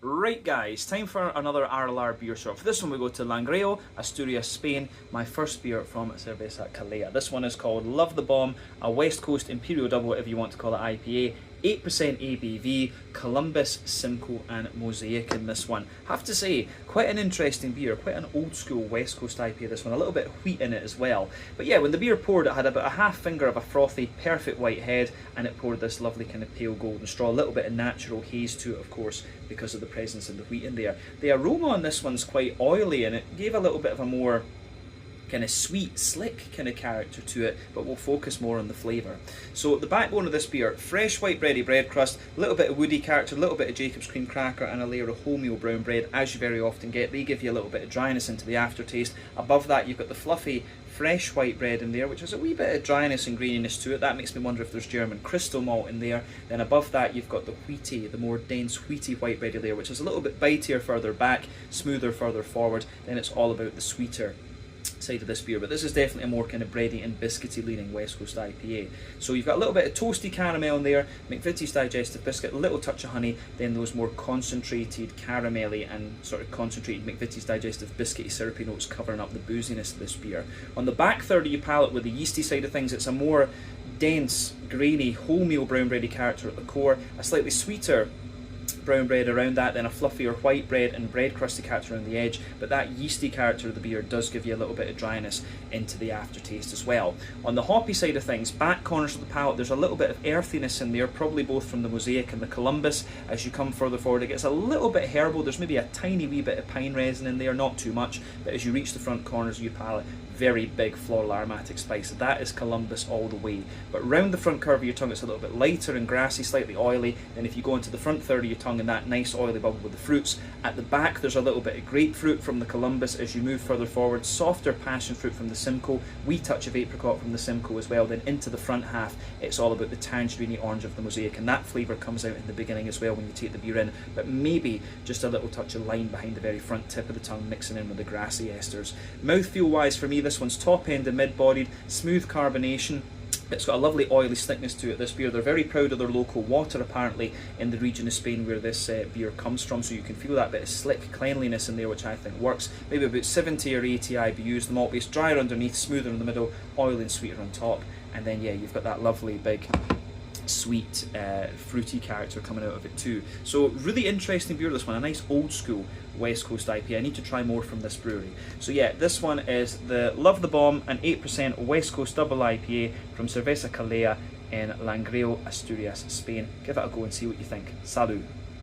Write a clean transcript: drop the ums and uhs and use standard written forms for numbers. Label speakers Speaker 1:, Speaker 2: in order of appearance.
Speaker 1: Right guys, time for another RLR beer shot. For this one we go to Langreo, Asturias, Spain. My first beer from Cerveza Caleya. This one is called Love the Bomb, a West Coast Imperial Double, if you want to call it IPA. 8% ABV, Columbus, Simcoe and Mosaic in this one. Have to say, quite an interesting beer, quite an old school West Coast IPA this one, a little bit of wheat in it as well. But yeah, when the beer poured it had about a half finger of a frothy, perfect white head, and it poured this lovely kind of pale golden straw, a little bit of natural haze to it of course, because of the presence of the wheat in there. The aroma on this one's quite oily and it gave a little bit of a more kind of sweet, slick kind of character to it, but we'll focus more on the flavour. So the backbone of this beer, fresh white bready bread crust, a little bit of woody character, a little bit of Jacob's cream cracker and a layer of wholemeal brown bread, as you very often get. They give you a little bit of dryness into the aftertaste. Above that you've got the fluffy fresh white bread in there, which has a wee bit of dryness and graininess to it. That makes me wonder if there's German crystal malt in there. Then above that you've got the wheaty, the more dense wheaty white bready layer, which is a little bit bitier further back, smoother further forward. Then it's all about the sweeter side of this beer, but this is definitely a more kind of bready and biscuity leaning West Coast IPA. So you've got a little bit of toasty caramel in there, McVitie's digestive biscuit, a little touch of honey, then those more concentrated caramelly and sort of concentrated McVitie's digestive biscuity syrupy notes covering up the booziness of this beer. On the back third of your palate with the yeasty side of things, it's a more dense, grainy, wholemeal brown bready character at the core, a slightly sweeter brown bread around that, then a fluffier white bread and bread crusty character around the edge, but that yeasty character of the beer does give you a little bit of dryness into the aftertaste as well. On the hoppy side of things, back corners of the palate, there's a little bit of earthiness in there, probably both from the Mosaic and the Columbus. As you come further forward it gets a little bit herbal, there's maybe a tiny wee bit of pine resin in there, not too much, but as you reach the front corners of your palate, very big floral aromatic spice. That is Columbus all the way. But round the front curve of your tongue it's a little bit lighter and grassy, slightly oily. Then if you go into the front third of your tongue and that nice oily bubble with the fruits, at the back there's a little bit of grapefruit from the Columbus. As you move further forward, softer passion fruit from the Simcoe, wee touch of apricot from the Simcoe as well. Then into the front half it's all about the tangerine orange of the Mosaic, and that flavour comes out in the beginning as well when you take the beer in, but maybe just a little touch of lime behind the very front tip of the tongue mixing in with the grassy esters. Mouthfeel wise for me, this one's top end and mid-bodied, smooth carbonation. It's got a lovely oily slickness to it, this beer. They're very proud of their local water apparently in the region of Spain where this beer comes from, so you can feel that bit of slick cleanliness in there, which I think works. Maybe about 70 or 80 IBUs, the malt base drier underneath, smoother in the middle, oily and sweeter on top, and then yeah, you've got that lovely big sweet fruity character coming out of it too. So really interesting beer, this one, a nice old school West Coast IPA. I need to try more from this brewery. So yeah, this one is the Love the Bomb, an 8% West Coast double IPA from Cerveza Caleya in Langreo, Asturias, Spain. Give it a go and see what you think. Salud.